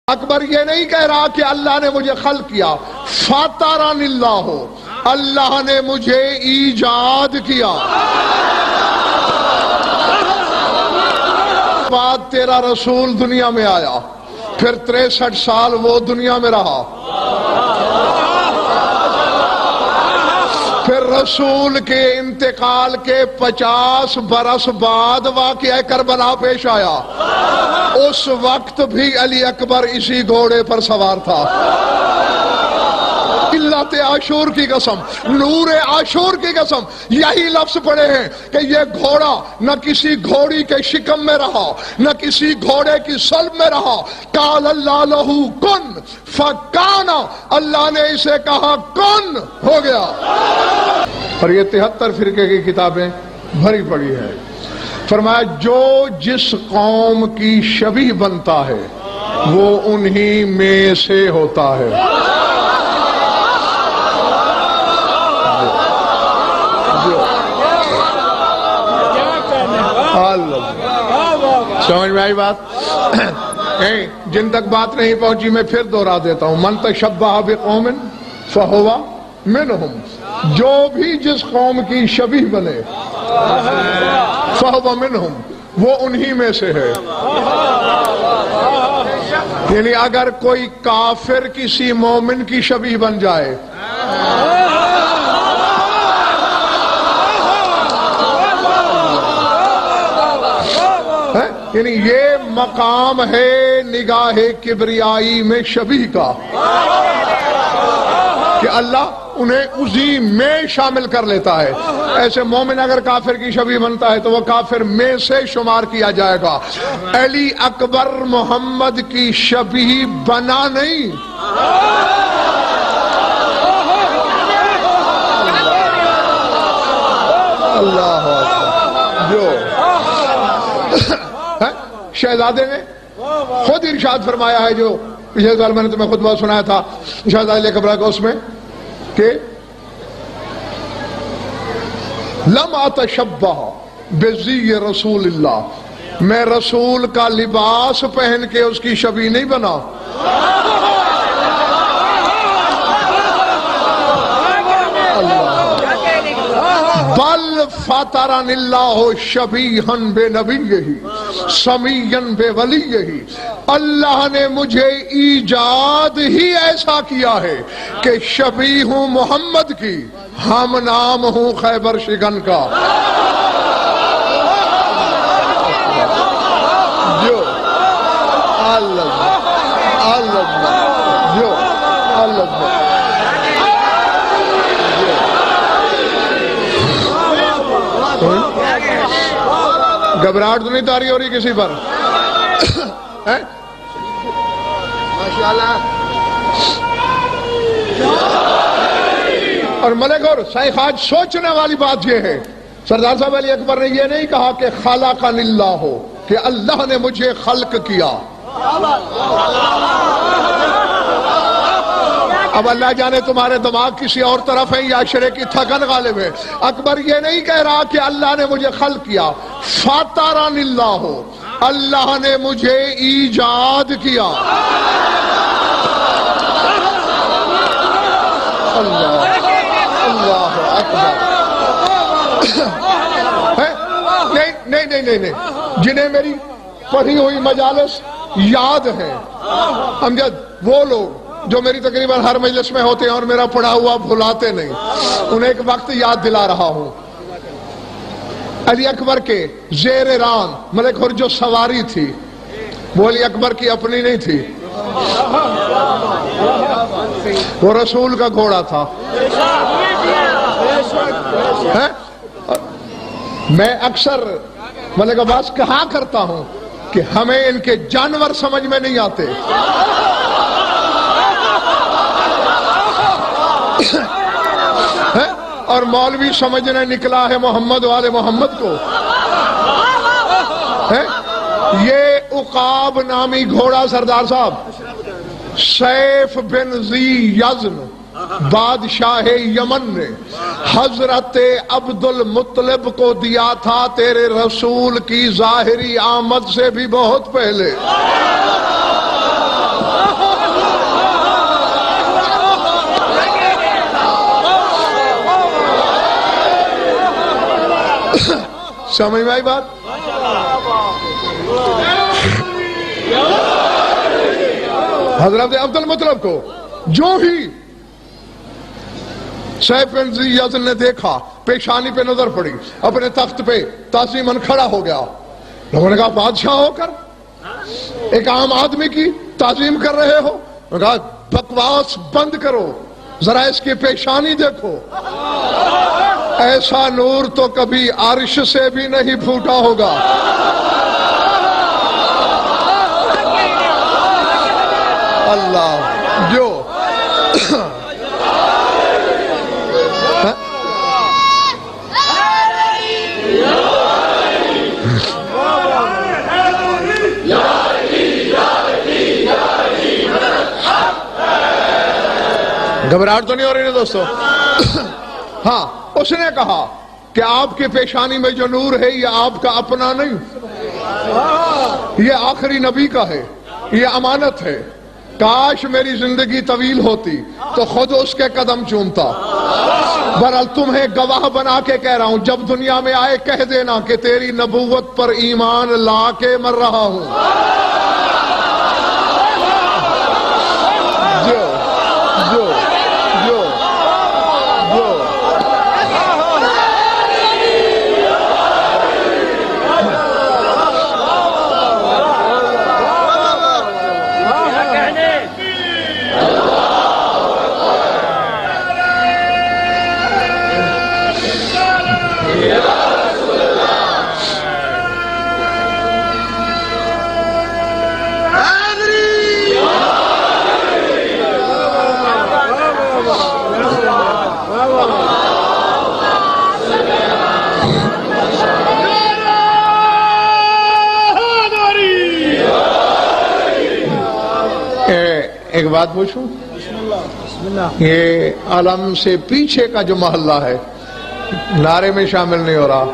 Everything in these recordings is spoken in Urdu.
اکبر یہ نہیں کہہ رہا کہ اللہ نے مجھے خلق کیا، فاترن اللہ، اللہ نے مجھے ایجاد کیا۔ بعد تیرا رسول دنیا میں آیا، پھر 63 سال وہ دنیا میں رہا، پھر رسول کے انتقال کے 50 برس بعد واقعہ کربلا پیش آیا۔ اس وقت بھی علی اکبر اسی گھوڑے پر سوار تھا۔ علت عاشور کی قسم، نور عاشور کی قسم، یہی لفظ پڑے ہیں کہ یہ گھوڑا نہ کسی گھوڑی کے شکم میں رہا، نہ کسی گھوڑے کی صلب میں رہا۔ قال اللہ لہو کن فکانا، اللہ نے اسے کہا کن، ہو گیا۔ اور یہ 73 فرقے کی کتابیں بھری پڑی ہے۔ فرمایا جو جس قوم کی شبیہ بنتا ہے وہ انہی میں سے ہوتا ہے۔ سمجھ میں آئی بات؟ جن تک بات نہیں پہنچی میں پھر دوہرا دیتا ہوں۔ من تشبہ بقوم فہو منہم، جو بھی جس قوم کی شبیہ بنے فہو منہم، وہ انہی میں سے ہے۔ یعنی اگر کوئی کافر کسی مومن کی شبیہ بن جائے، یعنی یہ مقام ہے نگاہ کبریائی میں شبیہ کا کہ اللہ انہیں اسی میں شامل کر لیتا ہے۔ ایسے مومن اگر کافر کی شبیہ بنتا ہے تو وہ کافر میں سے شمار کیا جائے گا۔ علی اکبر محمد کی شبیہ بنا نہیں، اللہ جو شہزادے نے خود ارشاد فرمایا ہے، جو پچھلے سال میں نے تمہیں خطبہ سنایا تھا شہزادہ علی اکبر کا، اس میں کہ لم اتشبہ بزی رسول اللہ، میں رسول کا لباس پہن کے اس کی شبیہ نہیں بنا، بل فاترن اللہ شبیہا بنبیہ سمیعا بولیہ، اللہ نے مجھے ایجاد ہی ایسا کیا ہے کہ شبیہ ہوں محمد کی، ہم نام ہوں خیبر شکن کا۔ جو اللہ جو اللہ گھبراہٹ تو نہیں تاری ہو رہی کسی پر؟ ماشاءاللہ۔ اور ملک اور شیخ آج سوچنے والی بات یہ ہے، سردار صاحب علی اکبر نے یہ نہیں کہا کہ خلقنی اللہ ہو، کہ اللہ نے مجھے خلق کیا۔ اب اللہ جانے تمہارے دماغ کسی اور طرف ہے یا شرے کی تھکن غالب ہے۔ اکبر یہ نہیں کہہ رہا کہ اللہ نے مجھے خلق کیا، فاترن اللہ، اللہ نے مجھے ایجاد کیا۔ اللہ اکبر۔ نہیں، جنہیں میری پڑھی ہوئی مجالس یاد ہیں، امجد وہ لوگ جو میری تقریباً ہر مجلس میں ہوتے ہیں اور میرا پڑھا ہوا بھلاتے نہیں، انہیں ایک وقت یاد دلا رہا ہوں۔ علی اکبر کے زیر ران ملک ہر جو سواری تھی وہ علی اکبر کی اپنی نہیں تھی، وہ رسول کا گھوڑا تھا۔ میں اکثر ملک عباس کہا کرتا ہوں کہ ہمیں ان کے جانور سمجھ میں نہیں آتے، اور مولوی سمجھنے نکلا ہے محمد والے محمد کو۔ یہ عقاب نامی گھوڑا سردار صاحب سیف بن ذی یزن بادشاہ یمن نے حضرت عبد المطلب کو دیا تھا تیرے رسول کی ظاہری آمد سے بھی بہت پہلے۔ سمجھ میں آئی بات؟ حضرت عبد المطلب کو جو ہی سیف بن ذی یزن نے دیکھا، پیشانی پہ نظر پڑی، اپنے تخت پہ تعظیماً کھڑا ہو گیا. لوگوں نے کہا بادشاہ ہو کر ایک عام آدمی کی تعظیم کر رہے ہو؟ انہوں نے کہا بکواس بند کرو، ذرا اس کی پیشانی دیکھو، ایسا نور تو کبھی عرش سے بھی نہیں پھوٹا ہوگا. اللہ جو گھبراہٹ تو نہیں ہو رہی نا دوستو؟ ہاں، اس نے کہا کہ آپ کی پیشانی میں جو نور ہے یہ آپ کا اپنا نہیں، یہ آخری نبی کا ہے، یہ امانت ہے. کاش میری زندگی طویل ہوتی تو خود اس کے قدم چومتا. بہرحال تمہیں گواہ بنا کے کہہ رہا ہوں، جب دنیا میں آئے کہہ دینا کہ تیری نبوت پر ایمان لا کے مر رہا ہوں. جو جو جو جو ایک بات پوچھوں؟ یہ علم سے پیچھے کا جو محلہ ہے نعرے میں شامل نہیں ہو رہا.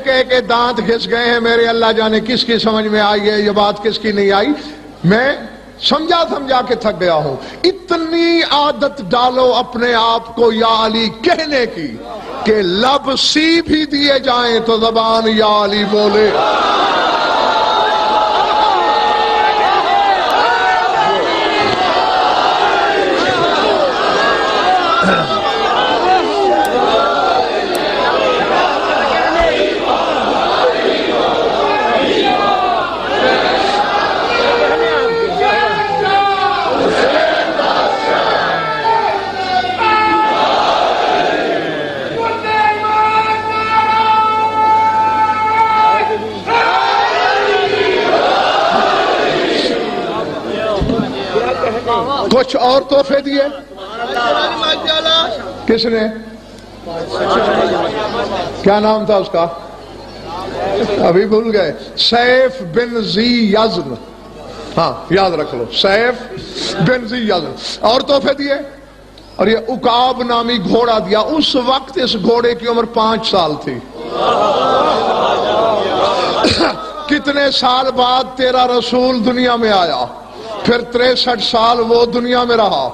کہہ کے دانت گھس گئے ہیں میرے. اللہ جانے کس کی سمجھ میں آئی ہے یہ بات، کس کی نہیں آئی. میں سمجھا کے تھک گیا ہوں. اتنی عادت ڈالو اپنے آپ کو یا علی کہنے کی کہ لب سی بھی دیے جائیں تو زبان یا علی بولے. کچھ اور تحفے دیے. کس نے؟ کیا نام تھا اس کا؟ ابھی بھول گئے. سیف بن ذی یزن. ہاں یاد رکھ لو، سیف بن ذی یزن. اور تحفے دیے، اور یہ عقاب نامی گھوڑا دیا. اس وقت اس گھوڑے کی عمر 5 سال تھی. کتنے سال بعد تیرا رسول دنیا میں آیا؟ پھر 63 سال وہ دنیا میں رہا.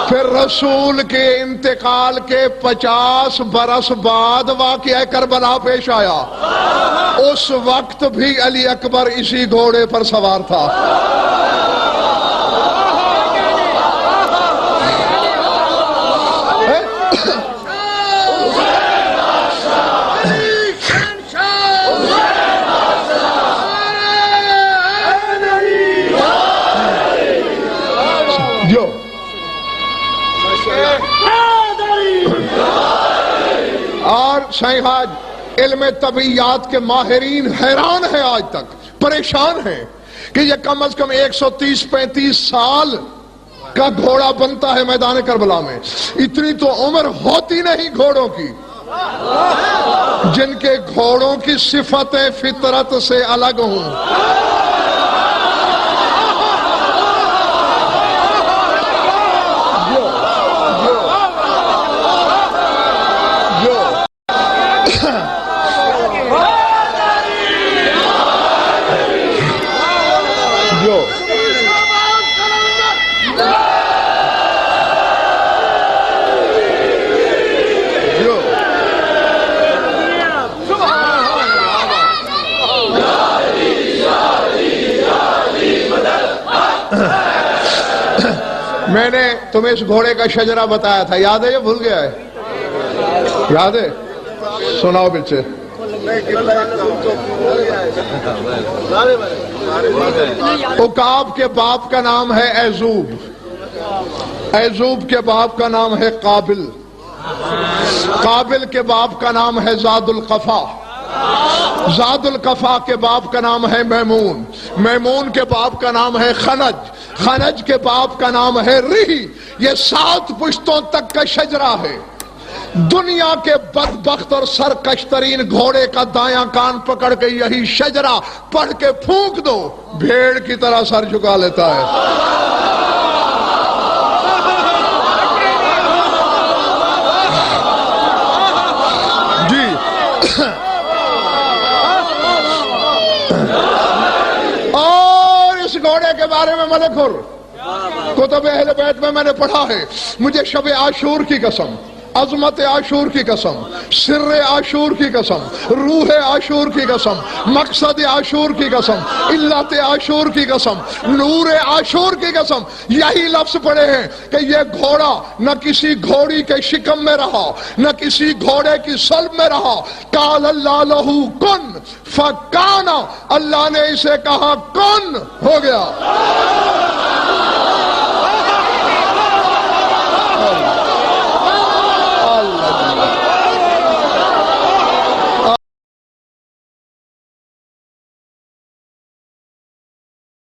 پھر رسول کے انتقال کے 50 برس بعد واقعہ کربلا پیش آیا. اس وقت بھی علی اکبر اسی گھوڑے پر سوار تھا. اور شہاد علم طبیعیات کے ماہرین حیران ہیں، آج تک پریشان ہیں کہ یہ کم از کم 130-35 سال کا گھوڑا بنتا ہے میدان کربلا میں. اتنی تو عمر ہوتی نہیں گھوڑوں کی جن کے گھوڑوں کی صفتیں فطرت سے الگ ہوں. میں نے تمہیں اس گھوڑے کا شجرہ بتایا تھا، یاد ہے یا بھول گیا ہے؟ یاد ہے؟ سناؤ بچے. عقاب کے باپ کا نام ہے ایزوب، ایزوب کے باپ کا نام ہے قابل، قابل کے باپ کا نام ہے زاد القفا، زاد القفا کے باپ کا نام ہے میمون، میمون کے باپ کا نام ہے خنج، خنج کے باپ کا نام ہے ریح. یہ 7 پشتوں تک کا شجرہ ہے. دنیا کے بدبخت اور سرکش ترین گھوڑے کا دایاں کان پکڑ کے یہی شجرہ پڑھ کے پھونک دو، بھیڑ کی طرح سر جھکا لیتا ہے. جی اور اس گھوڑے کے بارے میں ملک حر کتب اہل بیت میں نے پڑھا ہے. مجھے شب عاشور کی قسم، عظمت عاشور کی قسم، سر عاشور کی قسم، روح عاشور کی قسم، مقصد عاشور کی قسم، علت عاشور کی قسم، نور عاشور کی قسم، یہی لفظ پڑے ہیں کہ یہ گھوڑا نہ کسی گھوڑی کے شکم میں رہا، نہ کسی گھوڑے کی صلب میں رہا. قال اللہ لہو کن فکانا، اللہ نے اسے کہا کن، ہو گیا.